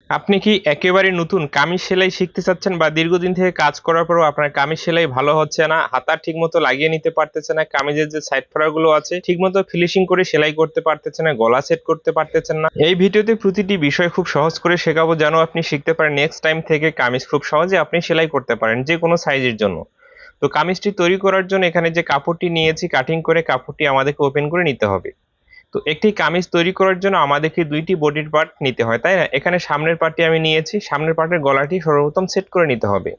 আপনি কি একেবারে নতুন কামিজ সেলাই শিখতে চাচ্ছেন বা দীর্ঘদিন থেকে কাজ করার পরেও আপনার কামিজ সেলাই ভালো হচ্ছে না, হাতা ঠিকমতো লাগিয়ে নিতে পারতেছে না, কামিজের যে সাইড ফোড়াগুলো আছে ঠিকমতো ফিনিশিং করে সেলাই করতে পারতেছে না, গলা সেট করতে পারতেছেন না? এই ভিডিওতে প্রতিটি বিষয় খুব সহজ করে শেখাবো যেন আপনি শিখতে পারেন নেক্সট টাইম থেকে কামিজ খুব সহজে আপনি সেলাই করতে পারেন যে কোনো সাইজের জন্য। তো কামিজটি তৈরি করার জন্য এখানে যে কাপড়টি নিয়েছি কাটিং করে কাপড়টি আমাদেরকে ওপেন করে নিতে হবে। তো একটি কামিজ তৈরি করার জন্য আমাদেরকে দুইটি বডির পার্ট নিতে হয়, তাই না? এখানে সামনের পার্টটি আমি নিয়েছি, সামনের পার্টের গলাটি সর্বপ্রথম সেট করে নিতে হবে।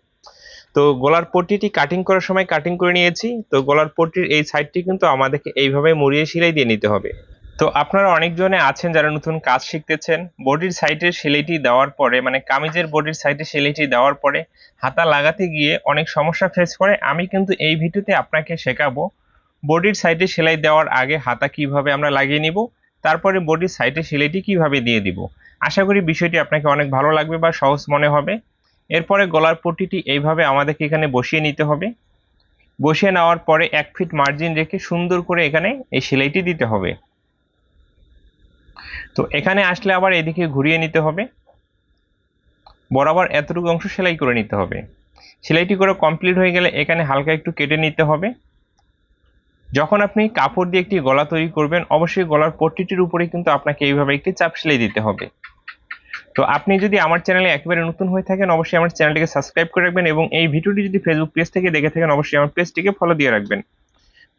তো গলার পট্টিটি কাটিং করার সময় কাটিং করে নিয়েছি। তো গলার পট্টির এই সাইডটি কিন্তু আমাদেরকে এইভাবে মুড়িয়ে সেলাই দিয়ে নিতে হবে। তো আপনারা অনেকজনে আছেন যারা নতুন কাজ শিখতেছেন, বডির সাইডের সেলাইটি দেওয়ার পরে মানে কামিজের বডির সাইডে সেলাইটি দেওয়ার পরে হাতা লাগাতে গিয়ে অনেক সমস্যা ফেস করে। আমি কিন্তু এই ভিডিওতে আপনাকে শেখাবো বডির সাইডে সেলাই দেওয়ার আগে হাতা কিভাবে আমরা লাগিয়ে নিব, তারপরে বডির সাইডে সেলাইটি কিভাবে দিয়ে দিব। আশা করি বিষয়টি আপনাকে অনেক ভালো লাগবে বা সহজ মনে হবে। এরপরে গলার পট্টিটি এইভাবে আমাদেরকে এখানে বসিয়ে নিতে হবে। বসিয়ে নেওয়ার পরে 1 ফিট মার্জিন রেখে সুন্দর করে এখানে এই সেলাইটি দিতে হবে। তো এখানে আসলে আবার এদিকে ঘুরিয়ে নিতে হবে, বরাবর এতটুকু অংশ সেলাই করে নিতে হবে। সেলাইটি করে কমপ্লিট হয়ে গেলে এখানে হালকা একটু কেটে নিতে হবে। যখন আপনি কাপড় দিয়ে একটি গলা তৈরি করবেন অবশ্যই গলার পট্টিটির উপরে কিন্তু আপনাকে এইভাবে একটি চাপ সেলাই দিতে হবে। তো আপনি যদি আমার চ্যানেলে একেবারে নতুন হয়ে থাকেন অবশ্যই আমার চ্যানেলটিকে সাবস্ক্রাইব করে রাখবেন এবং এই ভিডিওটি যদি ফেসবুক পেজ থেকে দেখে থাকেন অবশ্যই আমার পেজটিকে ফলো দিয়ে রাখবেন।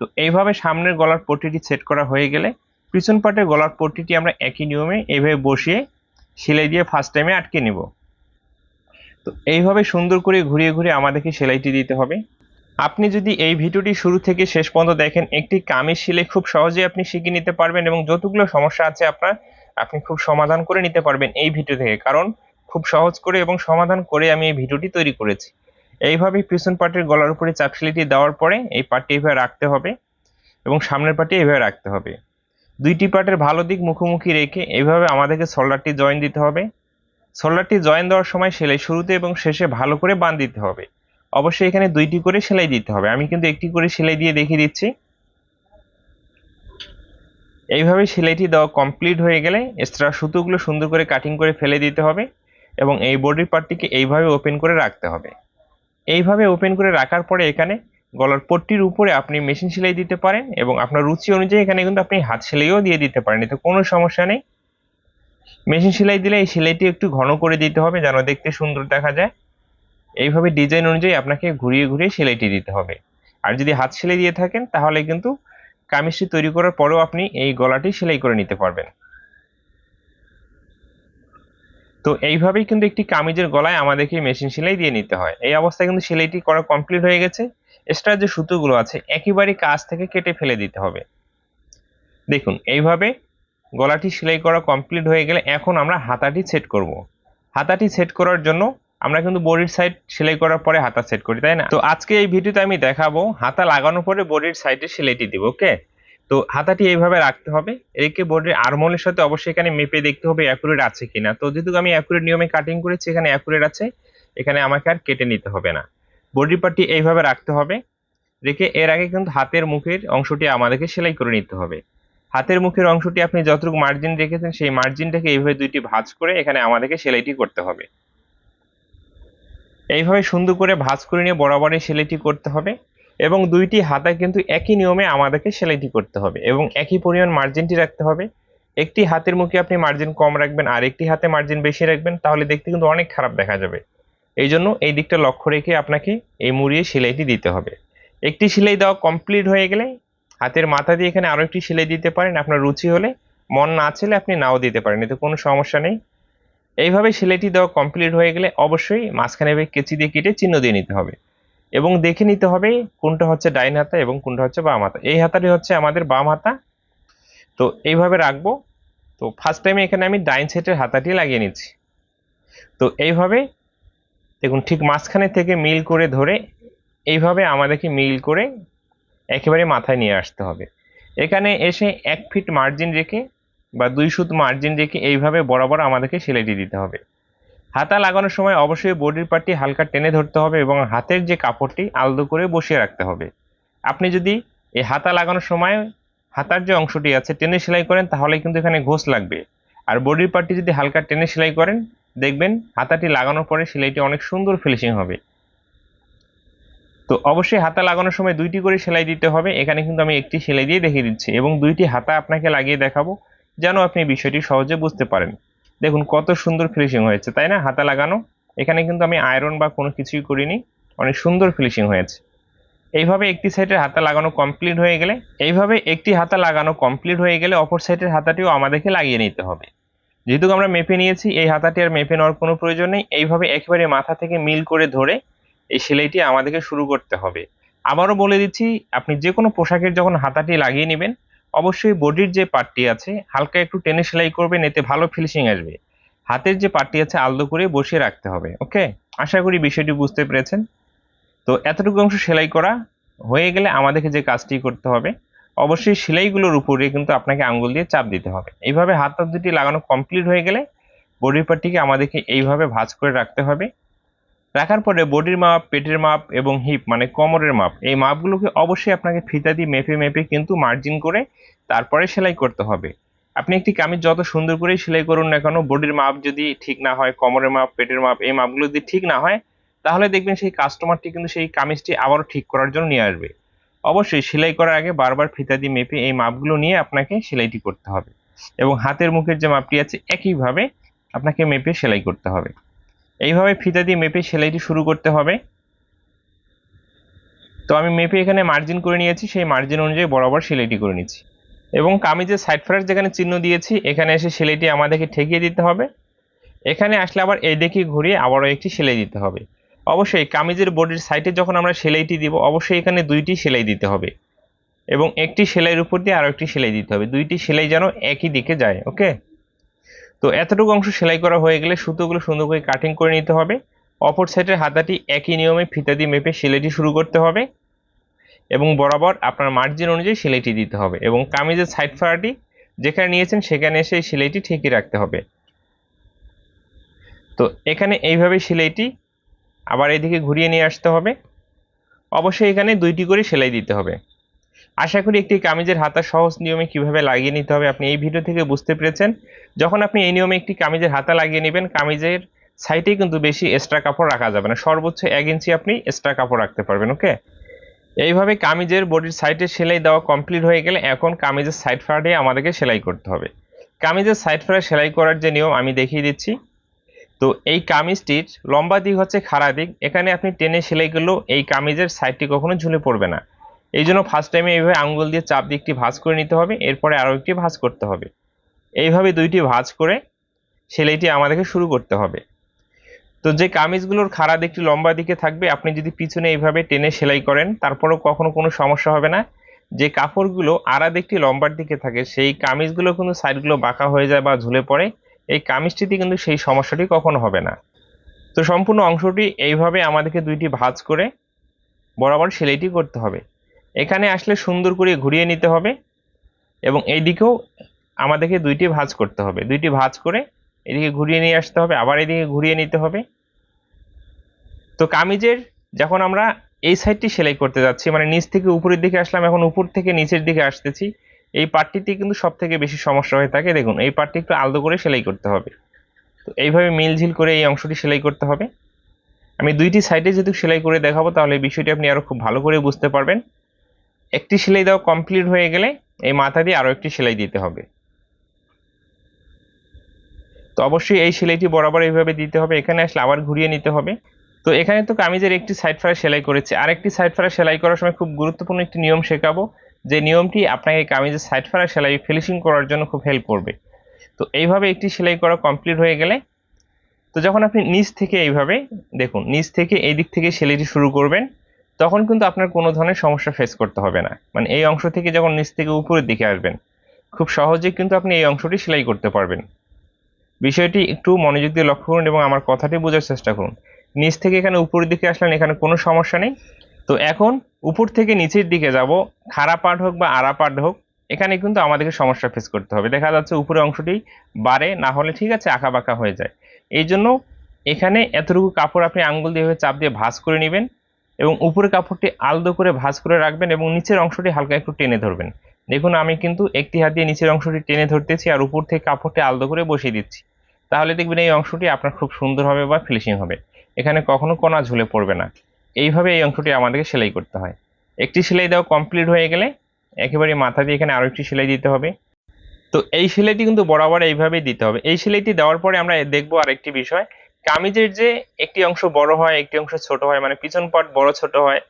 তো এইভাবে সামনের গলার পট্টিটি সেট করা হয়ে গেলে পিছন পাটের গলার পট্টিটি আমরা একই নিয়মে এইভাবে বসিয়ে সেলাই দিয়ে ফার্স্ট টাইমে আটকে নিব। তো এইভাবে সুন্দর করে ঘুরিয়ে ঘুরিয়ে আমাদেরকে সেলাইটি দিতে হবে। আপনি যদি এই ভিডিওটি শুরু থেকে শেষ পর্যন্ত দেখেন একটি কামিজ সেলাই খুব সহজেই আপনি শিখে নিতে পারবেন এবং যতগুলো সমস্যা আছে আপনি খুব সমাধান করে নিতে পারবেন এই ভিডিও থেকে, কারণ খুব সহজ করে এবং সমাধান করে আমি এই ভিডিওটি তৈরি করেছি। এইভাবেই পিছন পার্টের গলার উপরে চাপ সেলাইটি দেওয়ার পরে এই পার্টটি এইভাবে রাখতে হবে এবং সামনের পার্টটি এইভাবে রাখতে হবে। দুইটি পার্টের ভালো দিক মুখোমুখি রেখে এইভাবে আমাদেরকে শোল্ডারটি জয়েন দিতে হবে। শোল্ডারটি জয়েন দেওয়ার সময় সেলাই শুরুতে এবং শেষে ভালো করে বাঁধ দিতে হবে। অবশ্যই এখানে দুইটি করে সেলাই দিতে হবে, আমি কিন্তু একটি করে সেলাই দিয়ে দেখিয়ে দিচ্ছি। এইভাবে সেলাইটি দেওয়া কমপ্লিট হয়ে গেলে এক্সট্রা সুতোগুলো সুন্দর করে কাটিং করে ফেলে দিতে হবে এবং এই বডির পার্টটিকে এইভাবে ওপেন করে রাখতে হবে। এইভাবে ওপেন করে রাখার পরে এখানে গলার পট্টির উপরে আপনি মেশিন সেলাই দিতে পারেন এবং আপনার রুচি অনুযায়ী এখানে কিন্তু আপনি হাত সেলাইও দিয়ে দিতে পারেন, এতে কোনো সমস্যা নেই। মেশিন সেলাই দিলে এই সেলাইটি একটু ঘন করে দিতে হবে যেন দেখতে সুন্দর দেখা যায়। এইভাবে ডিজাইন অনুযায়ী আপনাকে ঘুরিয়ে ঘুরিয়ে সেলাইটি দিতে হবে। আর যদি হাত সেলাই দিয়ে থাকেন তাহলে কিন্তু কামিজটি তৈরি করার পরেও আপনি এই গলাটি সেলাই করে নিতে পারবেন। তো এইভাবেই কিন্তু একটি কামিজের গলায় আমাদেরকে মেশিন সেলাই দিয়ে নিতে হয়। এই অবস্থায় কিন্তু সেলাইটি করা কমপ্লিট হয়ে গেছে। এক্সট্রা যে সুতোগুলো আছে একেবারে কাজ থেকে কেটে ফেলে দিতে হবে। দেখুন এইভাবে গলাটি সেলাই করা কমপ্লিট হয়ে গেলে এখন আমরা হাতাটি সেট করব। হাতাটি সেট করার জন্য আমরা কিন্তু বডির সাইড সেলাই করার পরে হাতা সেট করি, তাই না? তো আজকে এই ভিডিওতে আমি দেখাবো হাতা লাগানোর পরে বডির সাইডে সেলাইটি দিব। ওকে, তো হাতাটি এইভাবে রাখতে হবে, রেখে বডির আর্মহোলের সাথে অবশ্যই এখানে মেপে দেখতে হবে অ্যাকুরেট আছে কিনা। তো যেহেতু আমি অ্যাকুরেট নিয়মে কাটিং করেছি এখানে অ্যাকুরেট আছে, এখানে আমাকে আর কেটে নিতে হবে না। বডি পার্টটি এইভাবে রাখতে হবে, রেখে এর আগে কিন্তু হাতের মুখের অংশটি আমাদেরকে সেলাই করে নিতে হবে। হাতের মুখের অংশটি আপনি যতটুকু মার্জিন রেখেছেন সেই মার্জিনটাকে এইভাবে দুইটি ভাঁজ করে এখানে আমাদেরকে সেলাইটি করতে হবে। এইভাবে সুন্দর করে ভাঁজ করে নিয়ে বরাবর এই সেলাইটি করতে হবে এবং দুইটি হাতা কিন্তু একই নিয়মে আমাদেরকে সেলাইটি করতে হবে এবং একই পরিমাণ মার্জিনটি রাখতে হবে। একটি হাতের মুখে আপনি মার্জিন কম রাখবেন আর একটি হাতে মার্জিন বেশি রাখবেন, তাহলে দেখতে কিন্তু অনেক খারাপ দেখা যাবে। এই জন্য এই দিকটা লক্ষ্য রেখে আপনাকে এই মুড়িয়ে সেলাইটি দিতে হবে। একটি সেলাই দেওয়া কমপ্লিট হয়ে গেলে হাতের মাথা দিয়ে এখানে আরো একটি সেলাই দিতে পারেন, আপনার রুচি হলে। মন না চাইলে আপনি নাও দিতে পারেন, এতে কোনো সমস্যা নেই। এইভাবে সেলাইটি দেওয়া কমপ্লিট হয়ে গেলে অবশ্যই মাঝখানে কেচি দিয়ে কেটে চিহ্ন দিয়ে নিতে হবে এবং দেখে নিতে হবে কোনটা হচ্ছে ডাইন হাতা এবং কোনটা হচ্ছে বাম হাতা। এই হাতাটি হচ্ছে আমাদের বাম হাতা, তো এইভাবে রাখবো। তো ফার্স্ট টাইমে এখানে আমি ডাইন সাইডের হাতাটি লাগিয়ে নিচ্ছি। তো এইভাবে দেখুন ঠিক মাঝখানে থেকে মিল করে ধরে এইভাবে আমাদেরকে মিল করে একেবারে মাথায় নিয়ে আসতে হবে। এখানে এসে 1 ফিট মার্জিন রেখে বা 2 সুত মার্জিন রেখে এইভাবে বরাবর আমাদেরকে সেলাইটি দিতে হবে। হাতা লাগানোর সময় অবশ্যই বডির পার্টটি হালকা টেনে ধরতে হবে এবং হাতের যে কাপড়টি আলতো করে বসিয়ে রাখতে হবে। আপনি যদি এই হাতা লাগানোর সময় হাতার যে অংশটি আছে টেনে সেলাই করেন তাহলে কিন্তু এখানে ঘোষ লাগবে, আর বডির পার্টটি যদি হালকা টেনে সেলাই করেন দেখবেন হাতাটি লাগানোর পরে সেলাইটি অনেক সুন্দর ফিনিশিং হবে। তো অবশ্যই হাতা লাগানোর সময় 2টি করে সেলাই দিতে হবে। এখানে কিন্তু আমি একটি সেলাই দিয়ে দেখিয়ে দিচ্ছি এবং 2টি হাতা আপনাকে লাগিয়ে দেখাবো যেন আপনি বিষয়টি সহজে বুঝতে পারেন। দেখুন কত সুন্দর ফিনিশিং হয়েছে, তাই না? হাতা লাগানো, এখানে কিন্তু আমি আয়রন বা কোনো কিছুই করিনি, অনেক সুন্দর ফিনিশিং হয়েছে। এইভাবে একটি সাইডের হাতা লাগানো কমপ্লিট হয়ে গেলে অপর সাইডের হাতাটিও আমাদেরকে লাগিয়ে নিতে হবে। যেহেতু আমরা মেপে নিয়েছি, এই হাতাটি আর মেপে নেওয়ার কোনো প্রয়োজন নেই। এইভাবে একেবারে মাথা থেকে মিল করে ধরে এই সেলাইটি আমাদেরকে শুরু করতে হবে। আবারও বলে দিচ্ছি, আপনি যে কোনো পোশাকের যখন হাতাটি লাগিয়ে নেবেন, অবশ্যই বডির যে পার্টটি আছে হালকা একটু টেনে সেলাই করবেন, এতে ভালো ফিনিশিং আসবে। হাতের যে পার্টটি আছে আলতো করে বসিয়ে রাখতে হবে। ওকে, আশা করি বিষয়টি বুঝতে পেরেছেন। তো এতটুকু অংশ সেলাই করা হয়ে গেলে আমাদেরকে যে কাজটি করতে হবে, অবশ্যই সেলাইগুলোর উপরে কিন্তু আপনাকে আঙ্গুল দিয়ে চাপ দিতে হবে। এইভাবে হাত দুটি লাগানো কমপ্লিট হয়ে গেলে বডির পার্টটিকে আমাদেরকে এইভাবে ভাঁজ করে রাখতে হবে। রাখার পরে বডির মাপ, পেটের মাপ এবং হিপ মানে কোমরের মাপ, এই মাপগুলোকে অবশ্যই আপনাকে ফিতা দিয়ে মেপে মেপে কিন্তু মার্জিন করে তারপরে সেলাই করতে হবে। আপনি একটি কামিজ যত সুন্দর করে সেলাই করুন না কেন, বডির মাপ যদি ঠিক না হয়, কোমরের মাপ, পেটের মাপ, এই মাপগুলো যদি ঠিক না হয়, তাহলে দেখবেন সেই কাস্টমারটি কিন্তু সেই কামিজটি আবারও ঠিক করার জন্য নিয়ে আসবে। অবশ্যই সেলাই করার আগে বারবার ফিতা দিয়ে মেপে এই মাপগুলো নিয়ে আপনাকে সেলাইটি করতে হবে এবং হাতের মুখের যে মাপটি আছে একইভাবে আপনাকে মেপে সেলাই করতে হবে। এইভাবে ফিতা দিয়ে মেপে সেলাইটি শুরু করতে হবে। তো আমি মেপে এখানে মার্জিন করে নিয়েছি, সেই মার্জিন অনুযায়ী বরাবর সেলাইটি করে নিচ্ছি এবং কামিজের সাইড ফ্লাশ যেখানে চিহ্ন দিয়েছি এখানে এসে সেলাইটি আমাদেরকে ঠেকিয়ে দিতে হবে। এখানে আসলে আবার এই দিকে ঘুরিয়ে আবারও একটি সেলাই দিতে হবে। অবশ্যই কামিজের বডির সাইডে যখন আমরা সেলাইটি দিব, অবশ্যই এখানে 2টি সেলাই দিতে হবে এবং একটি সেলাইয়ের উপর দিয়ে আরো একটি সেলাই দিতে হবে, 2টি সেলাই যেন একই দিকে যায়। ওকে, তো এতটুকু অংশ সেলাই করা হয়ে গেলে সুতোগুলো সুন্দর করে কাটিং করে নিতে হবে। অপর সাইডের হাতাটি একই নিয়মে ফিতা দিয়ে মেপে সেলাইটি শুরু করতে হবে এবং বরাবর আপনার মার্জিন অনুযায়ী সেলাইটি দিতে হবে এবং কামিজের সাইড ফাড়াটি যেখানে নিয়েছেন সেখানে এসে এই সেলাইটি ঠেকিয়ে রাখতে হবে। তো এখানে এইভাবে সেলাইটি আবার এদিকে ঘুরিয়ে নিয়ে আসতে হবে। অবশ্যই এখানে 2টি করে সেলাই দিতে হবে। আশা করি একটি কামিজের হাতা সহজ নিয়মে কিভাবে লাগিয়ে নিতে হবে আপনি এই ভিডিও থেকে বুঝতে পেরেছেন। যখন আপনি এই নিয়মে একটি কামিজের হাতা লাগিয়ে নেবেন, কামিজের সাইডে কিন্তু বেশি এক্সট্রা কাপড় রাখা যাবে না, সর্বোচ্চ 1 ইঞ্চি আপনি এক্সট্রা কাপড় রাখতে পারবেন। ওকে, এইভাবে কামিজের বডির সাইডে সেলাই দেওয়া কমপ্লিট হয়ে গেলে এখন কামিজের সাইড ফ্রাডে আমাদেরকে সেলাই করতে হবে। কামিজের সাইড ফ্রাডে সেলাই করার যে নিয়ম আমি দেখিয়ে দিচ্ছি। তো এই কামিজটির লম্বা দিক হচ্ছে খাড়া দিক, এখানে আপনি টেনে সেলাই করলেও এই কামিজের সাইডটি কখনো ঝুলে পড়বে না। এই জন্য ফার্স্ট টাইমে এইভাবে আঙ্গুল দিয়ে চাপ দিয়ে একটি ভাঁজ করে নিতে হবে, এরপরে আরও একটি ভাঁজ করতে হবে। এইভাবে 2টি ভাঁজ করে সেলাইটি আমাদেরকে শুরু করতে হবে। তো যে কামিজগুলোর খাড়া দিকটি লম্বা দিকে থাকবে, আপনি যদি পিছনে এইভাবে টেনে সেলাই করেন তারপরেও কখনো কোনো সমস্যা হবে না। যে কাপড়গুলো আড়া দিকটি লম্বার দিকে থাকে সেই কামিজগুলো কিন্তু সাইডগুলো বাঁকা হয়ে যায় বা ঝুলে পড়ে, এই কামিজটিতে কিন্তু সেই সমস্যাটি কখনো হবে না। তো সম্পূর্ণ অংশটি এইভাবে আমাদেরকে 2টি ভাঁজ করে বরাবর সেলাইটি করতে হবে। এখানে আসলে সুন্দর করে ঘুরিয়ে নিতে হবে এবং এই দিকেও আমাদেরকে 2টি ভাঁজ করতে হবে। 2টি ভাঁজ করে এদিকে ঘুরিয়ে নিয়ে আসতে হবে, আবার এদিকে ঘুরিয়ে নিতে হবে। তো কামিজের যখন আমরা এই সাইডটি সেলাই করতে যাচ্ছি, মানে নিচ থেকে উপরের দিকে আসলাম, এখন উপর থেকে নিচের দিকে আসতেছি, এই পার্টটিতে কিন্তু সব থেকে বেশি সমস্যা হয়ে থাকে। দেখুন এই পার্টটি একটু আলতো করে সেলাই করতে হবে। তো এইভাবে মিলঝিল করে এই অংশটি সেলাই করতে হবে। আমি 2টি সাইডে যদি সেলাই করে দেখাবো তাহলে এই বিষয়টি আপনি আরো খুব ভালো করে বুঝতে পারবেন। একটি সেলাই দেওয়া কমপ্লিট হয়ে গেলে এই মাথা দিয়ে আরো একটি সেলাই দিতে হবে। তো অবশ্যই এই সেলাইটি বরাবর এইভাবে দিতে হবে। এখানে আসলে আবার ঘুরিয়ে নিতে হবে। তো এখানে তো কামিজের একটি সাইড ফাড়া সেলাই করেছে, আরেকটি সাইড ফাড়া সেলাই করার সময় খুব গুরুত্বপূর্ণ একটি নিয়ম শেখাবো, যে নিয়মটি আপনাকে কামিজের সাইড ফাড়া সেলাই ফিনিশিং করার জন্য খুব হেল্প করবে। তো এইভাবে একটি সেলাই করা কমপ্লিট হয়ে গেলে, তো যখন আপনি নিচ থেকে এইভাবে দেখুন নিচ থেকে এই দিক থেকে সেলাইটি শুরু করবেন, তখন কিন্তু আপনার কোনো ধরনের সমস্যা ফেস করতে হবে না। মানে এই অংশ থেকে যখন নিচ থেকে উপরের দিকে আসবেন, খুব সহজেই কিন্তু আপনি এই অংশটি সেলাই করতে পারবেন। বিষয়টি একটু মনোযোগ দিয়ে লক্ষ্য করুন এবং আমার কথাটি বোঝার চেষ্টা করুন। নিচ থেকে এখানে উপরের দিকে আসলেন, এখানে কোনো সমস্যা নেই। তো এখন উপর থেকে নিচের দিকে যাব, খাড়া পার্ট হোক বা আড়া পার্ট হোক, এখানে কিন্তু আমাদেরকে সমস্যা ফেস করতে হবে। দেখা যাচ্ছে উপরে অংশটি বাড়ে, না হলে ঠিক আছে আঁকা বাঁকা হয়ে যায়। এই জন্য এখানে এতটুকু কাপড় আপনি আঙ্গুল দিয়ে চাপ দিয়ে ভাঁজ করে নেবেন এবং উপরের কাপড়টি আলতো করে ভাঁজ করে রাখবেন এবং নিচের অংশটি হালকা একটু টেনে ধরবেন। দেখুন আমি কিন্তু একটি হাত দিয়ে নিচের অংশটি টেনে ধরতেছি আর উপর থেকে কাপড়টি আলতো করে বসিয়ে দিচ্ছি। তাহলে দেখবেন এই অংশটি আপনার খুব সুন্দর হবে বা ফিনিশিং হবে। এখানে কখনো কোনা ঝুলে পড়বে না। এইভাবে এই অংশটি আমাদেরকে সেলাই করতে হয়। একটি সেলাই দেওয়া কমপ্লিট হয়ে গেলে একেবারে মাথা দিয়ে এখানে আরো একটি সেলাই দিতে হবে। তো এই সেলাইটি কিন্তু বরাবর এইভাবেই দিতে হবে। এই সেলাইটি দেওয়ার পরে আমরা দেখবো আরেকটি বিষয়, কামিজের যে একটি অংশ বড় হয় একটি অংশ ছোট হয়, মানে পিছন পার্ট বড় ছোট হয়,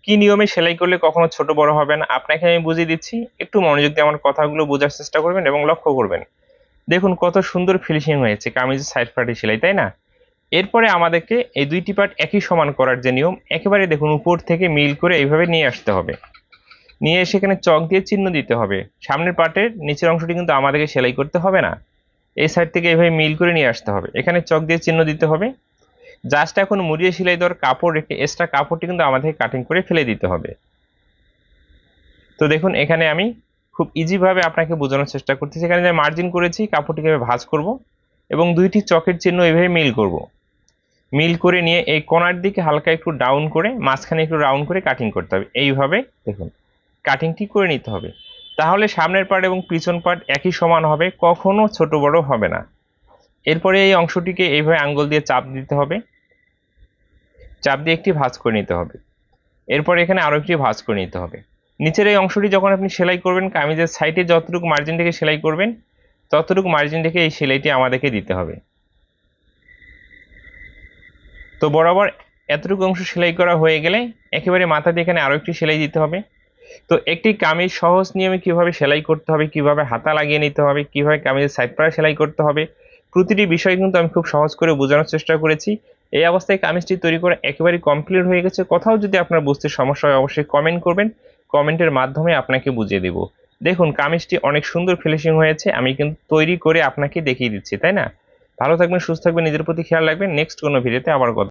কি নিয়মে সেলাই করলে কখনো ছোট বড় হবে না আপনাকে আমি বুঝিয়ে দিচ্ছি। একটু মনোযোগ দিয়ে আমার কথাগুলো বোঝার চেষ্টা করবেন এবং লক্ষ্য করবেন। দেখুন কত সুন্দর ফিনিশিং হয়েছে কামিজের সাইড পার্টের সেলাই, তাই না? এরপরে আমাদেরকে এই দুইটি পার্ট একই সমান করার যে নিয়ম, একেবারে দেখুন উপর থেকে মিল করে এইভাবে নিয়ে আসতে হবে। নিয়ে এসে এখানে চক দিয়ে চিহ্ন দিতে হবে। সামনের পার্টের নিচের অংশটি কিন্তু আমাদেরকে সেলাই করতে হবে না, এই সাইড থেকে এইভাবে মিল করে নিয়ে আসতে হবে। এখানে চক দিয়ে চিহ্ন দিতে হবে। জাস্ট এখন মুড়িয়ে সেলাই দেওয়ার কাপড় রেখে এক্সট্রা কাপড়টি কিন্তু আমাদেরকে কাটিং করে ফেলে দিতে হবে। তো দেখুন এখানে আমি খুব ইজিভাবে আপনাকে বোঝানোর চেষ্টা করতেছি। এখানে যে মার্জিন করেছি কাপড়টিকে ভাঁজ করব এবং দুইটি চকের চিহ্ন এইভাবে মিল করব। মিল করে নিয়ে এই কোণার দিকে হালকা একটু ডাউন করে মাঝখানে একটু রাউন্ড করে কাটিং করতে হবে। এইভাবে দেখুন কাটিংটি করে নিতে হবে। তাহলে সামনের পার্ট এবং পিছন পার্ট একই সমান হবে, কখনো ছোট বড় হবে না। এরপরে এই অংশটিকে এইভাবে আঙ্গুল দিয়ে চাপ দিতে হবে, চাপ দিয়ে একটি ভাঁজ করে নিতে হবে। এরপর এখানে আরো একটি ভাঁজ করে নিতে হবে। নিচের এই অংশটি যখন আপনি সেলাই করবেন কামিজের সাইডে যতটুকু মার্জিন রেখে সেলাই করবেন ততটুকু মার্জিন রেখে এই সেলাইটি আমাদেরকে দিতে হবে। তো বরাবর এতটুকু অংশ সেলাই করা হয়ে গেলে একেবারে মাথা দিয়ে এখানে আরো একটি সেলাই দিতে হবে। তো একটি কামিজ সহজ নিয়মে কিভাবে সেলাই করতে হবে, কিভাবে হাতা লাগিয়ে নিতে হবে, কিভাবে কামিজের সাইড পাড়া সেলাই করতে হবে, প্রতিটি বিষয় কিন্তু আমি খুব সহজ করে বোঝানোর চেষ্টা করেছি। এই অবস্থায় কামিজটি তৈরি করা একেবারে কমপ্লিট হয়ে গেছে। কোথাও যদি আপনার বুঝতে সমস্যা হয় অবশ্যই কমেন্ট করবেন, কমেন্টের মাধ্যমে আপনাকে বুঝিয়ে দেব। দেখুন কামিজটি অনেক সুন্দর ফিনিশিং হয়েছে, আমি কিন্তু তৈরি করে আপনাকে দেখিয়ে দিচ্ছি, তাই না? ভালো থাকবেন, সুস্থ থাকবেন, নিজের প্রতি খেয়াল রাখবেন। নেক্সট কোনো ভিডিওতে আবার কথা